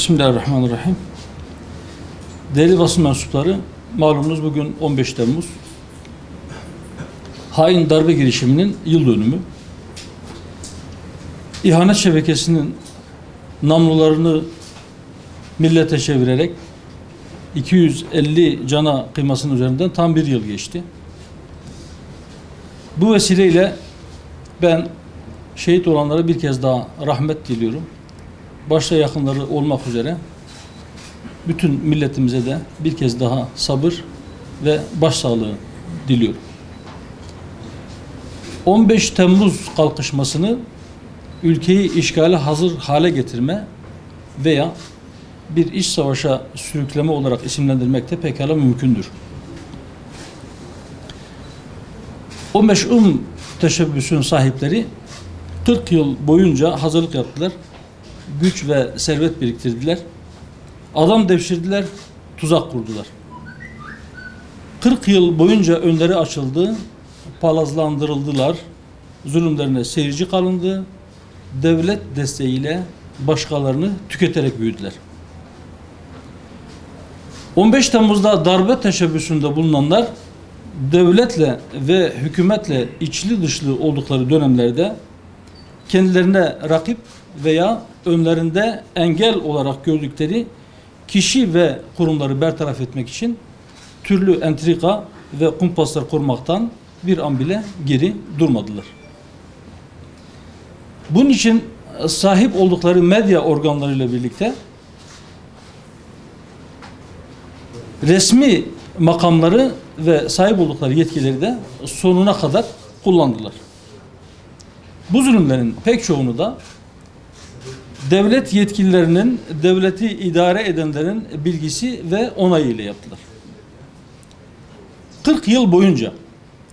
Bismillahirrahmanirrahim. Değerli basın mensupları, malumunuz bugün 15 Temmuz. Hain darbe girişiminin yıl dönümü. İhanet şebekesinin namlularını millete çevirerek 250 cana kıymasının üzerinden tam bir yıl geçti. Bu vesileyle ben şehit olanlara bir kez daha rahmet diliyorum. Başta yakınları olmak üzere bütün milletimize de bir kez daha sabır ve başsağlığı diliyorum. 15 Temmuz kalkışmasını ülkeyi işgale hazır hale getirme veya bir iç savaşa sürükleme olarak isimlendirmek de pekala mümkündür. O meş'um teşebbüsün sahipleri 40 yıl boyunca hazırlık yaptılar. Güç ve servet biriktirdiler. Adam devşirdiler, tuzak kurdular. 40 yıl boyunca önleri açıldı, palazlandırıldılar, zulümlerine seyirci kalındı, devlet desteğiyle başkalarını tüketerek büyüdüler. 15 Temmuz'da darbe teşebbüsünde bulunanlar, devletle ve hükümetle içli dışlı oldukları dönemlerde kendilerine rakip veya önlerinde engel olarak gördükleri kişi ve kurumları bertaraf etmek için türlü entrika ve kumpaslar kurmaktan bir an bile geri durmadılar. Bunun için sahip oldukları medya organlarıyla birlikte resmi makamları ve sahip oldukları yetkileri de sonuna kadar kullandılar. Bu zulümlerin pek çoğunu da devlet yetkililerinin, devleti idare edenlerin bilgisi ve onayıyla yaptılar. 40 yıl boyunca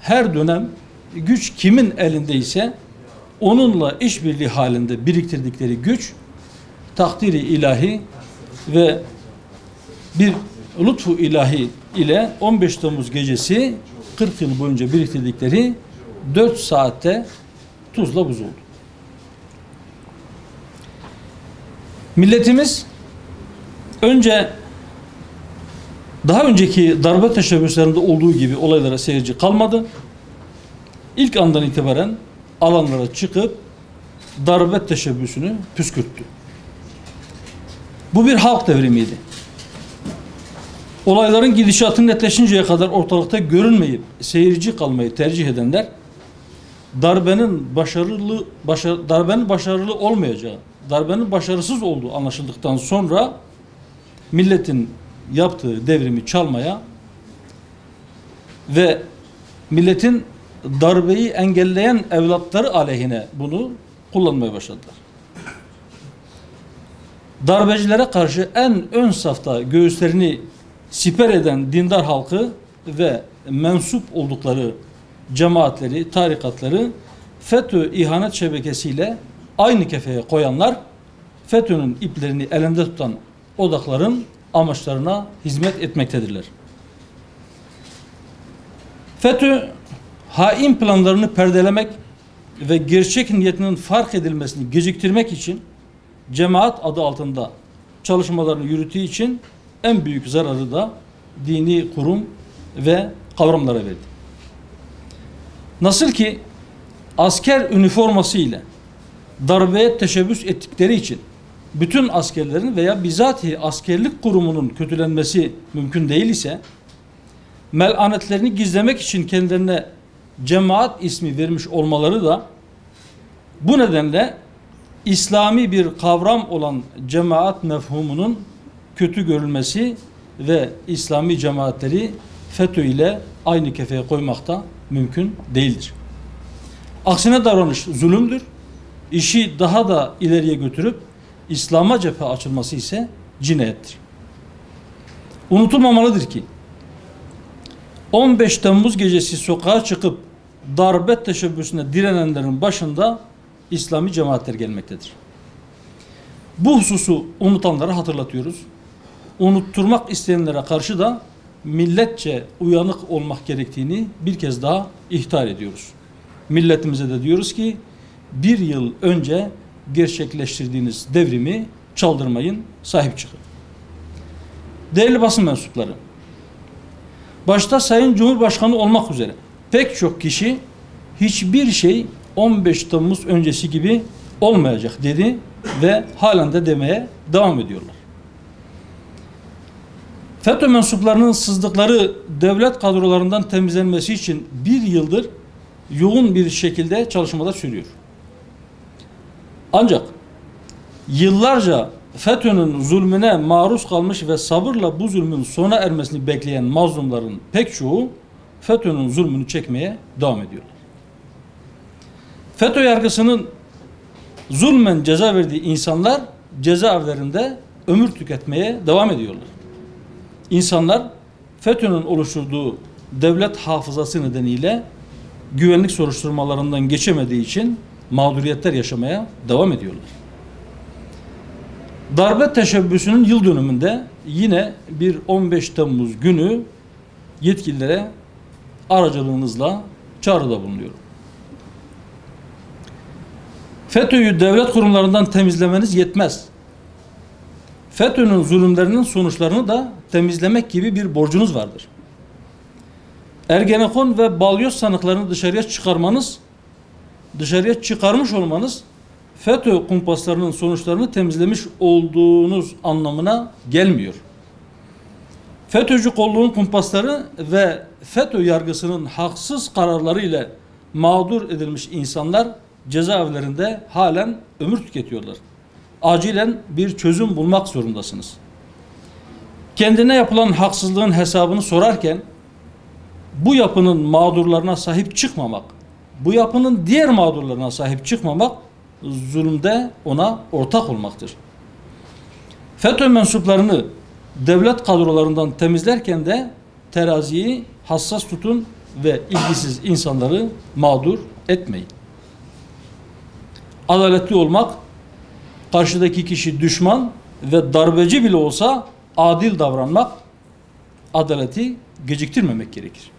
her dönem güç kimin elindeyse onunla işbirliği halinde biriktirdikleri güç, takdiri ilahi ve bir lütfu ilahi ile 15 Temmuz gecesi 40 yıl boyunca biriktirdikleri 4 saatte tuzla buz oldu. Milletimiz daha önceki darbe teşebbüslerinde olduğu gibi olaylara seyirci kalmadı. İlk andan itibaren alanlara çıkıp darbe teşebbüsünü püskürttü. Bu bir halk devrimiydi. Olayların gidişatı netleşinceye kadar ortalıkta görünmeyip seyirci kalmayı tercih edenler darbenin başarılı olmayacağı, darbenin başarısız olduğu anlaşıldıktan sonra milletin yaptığı devrimi çalmaya ve milletin darbeyi engelleyen evlatları aleyhine bunu kullanmaya başladılar. Darbecilere karşı en ön safta göğüslerini siper eden dindar halkı ve mensup oldukları cemaatleri, tarikatları FETÖ ihanet şebekesiyle aynı kefeye koyanlar, FETÖ'nün iplerini elinde tutan odakların amaçlarına hizmet etmektedirler. FETÖ, hain planlarını perdelemek ve gerçek niyetinin fark edilmesini geciktirmek için cemaat adı altında çalışmalarını yürüttüğü için en büyük zararı da dini kurum ve kavramlara verdi. Nasıl ki asker üniforması ile darbeye teşebbüs ettikleri için bütün askerlerin veya bizatihi askerlik kurumunun kötülenmesi mümkün değil ise, melanetlerini gizlemek için kendilerine cemaat ismi vermiş olmaları da bu nedenle İslami bir kavram olan cemaat mefhumunun kötü görülmesi ve İslami cemaatleri FETÖ ile aynı kefeye koymakta mümkün değildir. Aksine davranış zulümdür. İşi daha da ileriye götürüp İslam'a cephe açılması ise cinayettir. Unutulmamalıdır ki 15 Temmuz gecesi sokağa çıkıp darbe teşebbüsüne direnenlerin başında İslami cemaatler gelmektedir. Bu hususu unutanlara hatırlatıyoruz. Unutturmak isteyenlere karşı da milletçe uyanık olmak gerektiğini bir kez daha ihtar ediyoruz. Milletimize de diyoruz ki bir yıl önce gerçekleştirdiğiniz devrimi çaldırmayın, sahip çıkın. Değerli basın mensupları, başta Sayın Cumhurbaşkanı olmak üzere pek çok kişi hiçbir şey 15 Temmuz öncesi gibi olmayacak dedi ve halen de demeye devam ediyorlar. FETÖ mensuplarının sızdıkları devlet kadrolarından temizlenmesi için bir yıldır yoğun bir şekilde çalışmalar sürüyor. Ancak yıllarca FETÖ'nün zulmüne maruz kalmış ve sabırla bu zulmün sona ermesini bekleyen mazlumların pek çoğu FETÖ'nün zulmünü çekmeye devam ediyorlar. FETÖ yargısının zulmen ceza verdiği insanlar cezaevlerinde ömür tüketmeye devam ediyorlar. İnsanlar FETÖ'nün oluşturduğu devlet hafızası nedeniyle güvenlik soruşturmalarından geçemediği için mağduriyetler yaşamaya devam ediyorlar. Darbe teşebbüsünün yıl dönümünde yine bir 15 Temmuz günü yetkililere aracılığınızla çağrıda bulunuyorum. FETÖ'yü devlet kurumlarından temizlemeniz yetmez. FETÖ'nün zulümlerinin sonuçlarını da temizlemek gibi bir borcunuz vardır. Ergenekon ve balyoz sanıklarını dışarıya çıkarmış olmanız FETÖ kumpaslarının sonuçlarını temizlemiş olduğunuz anlamına gelmiyor. FETÖ'cü kolluğun kumpasları ve FETÖ yargısının haksız kararları ile mağdur edilmiş insanlar cezaevlerinde halen ömür tüketiyorlar. Acilen bir çözüm bulmak zorundasınız. Kendine yapılan haksızlığın hesabını sorarken bu yapının mağdurlarına sahip çıkmamak, bu yapının diğer mağdurlarına sahip çıkmamak zulümde ona ortak olmaktır. FETÖ mensuplarını devlet kadrolarından temizlerken de teraziyi hassas tutun ve ilgisiz insanları mağdur etmeyin. Adaletli olmak, karşıdaki kişi düşman ve darbeci bile olsa adil davranmak, adaleti geciktirmemek gerekir.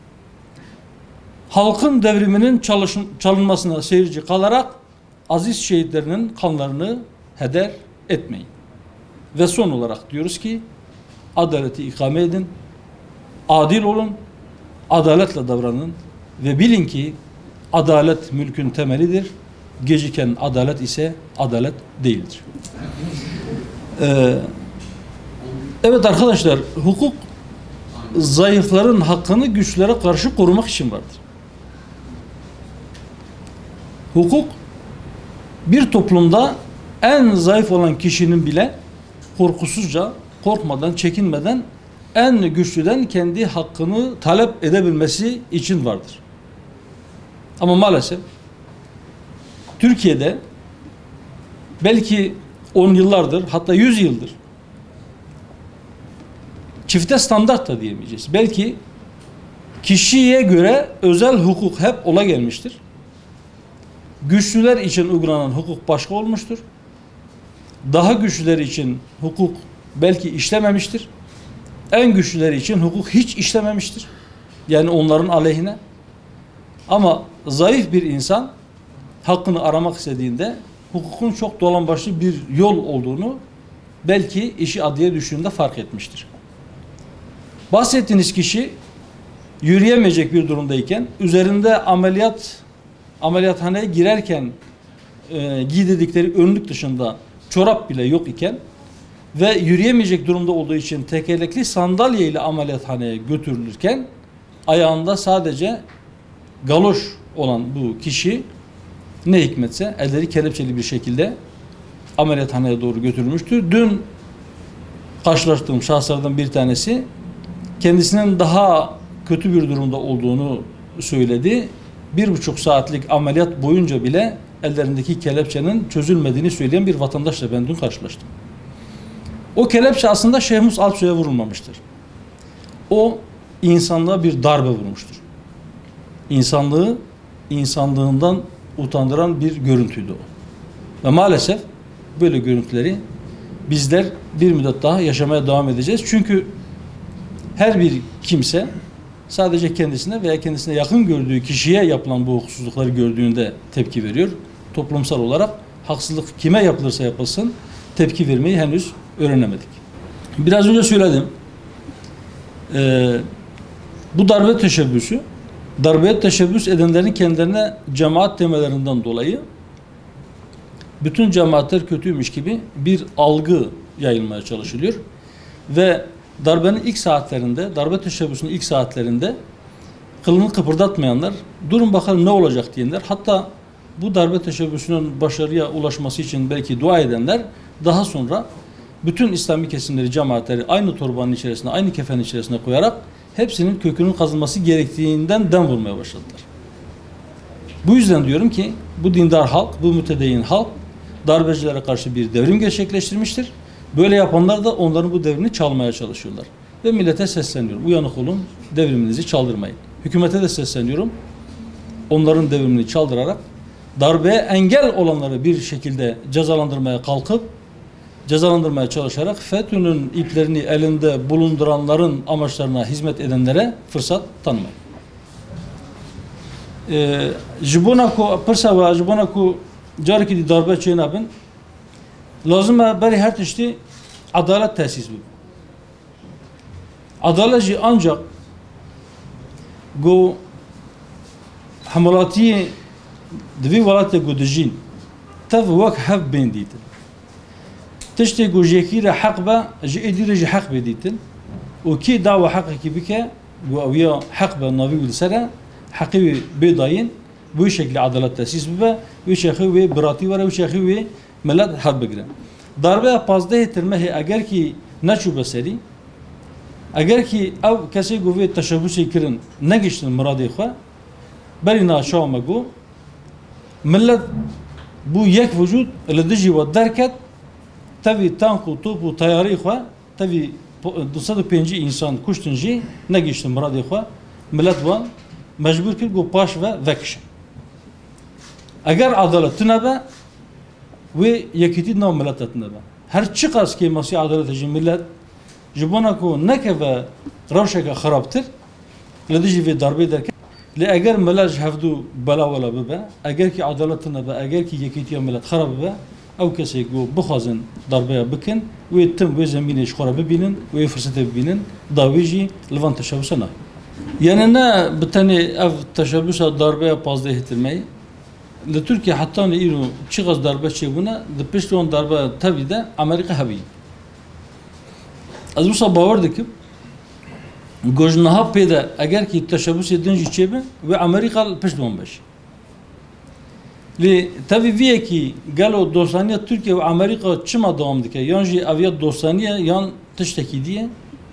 Halkın devriminin çalınmasına seyirci kalarak aziz şehitlerinin kanlarını heder etmeyin. Ve son olarak diyoruz ki adaleti ikame edin, adil olun, adaletle davranın ve bilin ki adalet mülkün temelidir. Geciken adalet ise adalet değildir. Evet arkadaşlar, hukuk zayıfların hakkını güçlere karşı korumak için vardır. Hukuk bir toplumda en zayıf olan kişinin bile korkusuzca, korkmadan, çekinmeden en güçlüden kendi hakkını talep edebilmesi için vardır. Ama maalesef Türkiye'de belki 10 yıllardır, hatta 100 yıldır çifte standart da diyemeyeceğiz. Belki kişiye göre özel hukuk hep ola gelmiştir. Güçlüler için uygulanan hukuk başka olmuştur. Daha güçlüler için hukuk belki işlememiştir. En güçlüler için hukuk hiç işlememiştir. Yani onların aleyhine. Ama zayıf bir insan hakkını aramak istediğinde hukukun çok dolambaçlı bir yol olduğunu belki işi adliye düştüğünde fark etmiştir. Bahsettiğiniz kişi yürüyemeyecek bir durumdayken, üzerinde ameliyathaneye girerken giydirdikleri önlük dışında çorap bile yok iken ve yürüyemeyecek durumda olduğu için tekerlekli sandalye ile ameliyathaneye götürülürken ayağında sadece galoş olan bu kişi ne hikmetse elleri kelepçeli bir şekilde ameliyathaneye doğru götürülmüştür. Dün karşılaştığım şahıslardan bir tanesi kendisinin daha kötü bir durumda olduğunu söyledi. 1,5 saatlik ameliyat boyunca bile ellerindeki kelepçenin çözülmediğini söyleyen bir vatandaşla ben dün karşılaştım. O kelepçe aslında Şehmus Alpsoy'a vurulmamıştır. O insanlığa bir darbe vurmuştur. İnsanlığı insanlığından utandıran bir görüntüydü o. Ve maalesef böyle görüntüleri bizler bir müddet daha yaşamaya devam edeceğiz. Çünkü her bir kimse sadece kendisine veya kendisine yakın gördüğü kişiye yapılan bu hukuksuzlukları gördüğünde tepki veriyor. Toplumsal olarak haksızlık kime yapılırsa yapılsın tepki vermeyi henüz öğrenemedik. Biraz önce söyledim. Bu darbe teşebbüsü, darbeye teşebbüs edenlerin kendilerine cemaat demelerinden dolayı bütün cemaatler kötüymüş gibi bir algı yayılmaya çalışılıyor. Ve darbenin ilk saatlerinde, darbe teşebbüsünün ilk saatlerinde kılını kıpırdatmayanlar, durun bakalım ne olacak diyenler, hatta bu darbe teşebbüsünün başarıya ulaşması için belki dua edenler, daha sonra bütün İslami kesimleri, cemaatleri aynı torbanın içerisine, aynı kefenin içerisine koyarak hepsinin kökünün kazılması gerektiğinden dem vurmaya başladılar. Bu yüzden diyorum ki bu dindar halk, bu mütedeyyin halk darbecilere karşı bir devrim gerçekleştirmiştir. Böyle yapanlar da onların bu devrini çalmaya çalışıyorlar. Ve millete sesleniyorum. Uyanık olun, devriminizi çaldırmayın. Hükümete de sesleniyorum. Onların devrimini çaldırarak darbeye engel olanları bir şekilde cezalandırmaya kalkıp cezalandırmaya çalışarak FETÖ'nün iplerini elinde bulunduranların amaçlarına hizmet edenlere fırsat tanımayın. Jibona persa ve jibona ku cariki di darbe çiğnabın lazım beri her tişti adalet tesis bu. Adalet ancak go hamalatiye dvi valate gudjin tav vak hav benditin. تشتي جوجيكيرا حقبة جي إدير جي حق بديتن وكي دعوة حقك بك ويا حقبة نبي والسرة حقي بيضاين بوشكل عدالة تأسيس ببا وشيخوي براتي ورا وشيخوي ملات حرب بقرا ضربة بازده ترمه أجر كي نشو بسري أجر كي أو كسي جوفي تشابوسي كرن نجشن مرادي خوا برينا شو مجو ملت بو يك وجود لدجي ودركت tabi tanku, topu, tayarı xwe tabi 205 insan kuştun jî negiştin muradê xwe millet wan mecbur kir ku paş ve vekişin. Eger adalet tune ve yekîtî nav millete tune be. Her çi qas ki masî adalet jî millet ji bona ku nekeve rewşeke xerabtir li dijî vê darbê derke li eger millet ji hevdû bela wela bibe eger ki adalet tune be eger ki yekîtiya millet xerab bibe او کسی کو بخوازن دربیا بکن و تم و زمینش خورا ببینن و فرصت ببینن داویجی لوان تشابوس نه یعنی نه بتنی اف تشابوس دربیا پازده هترمی لترکیه حتی نه ایرو چیغاز دربیا چی بونه دپشتون دربیا تابیده امریکا هبی از بسا باور دکم گوجنها پیدا اگر کی تشابوس دنجی چی به و امریکا پشتون باشه li tabi viye ki gelo dostaniya Türkiye ve Amerika çıma devam dike yan jî aviya dostaniya yan tiştekî diye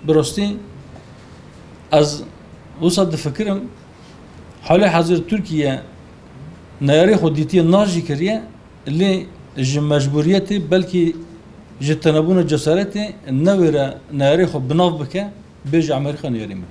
birastî az wisa difikirim halê hazir Türkiye neyarê xwe dîtiye najî kiriye lê ji mecburiyetê belkî ji tenebûna cesaretê newêre neyarê xwe binav bike bêje Amerika neyarê min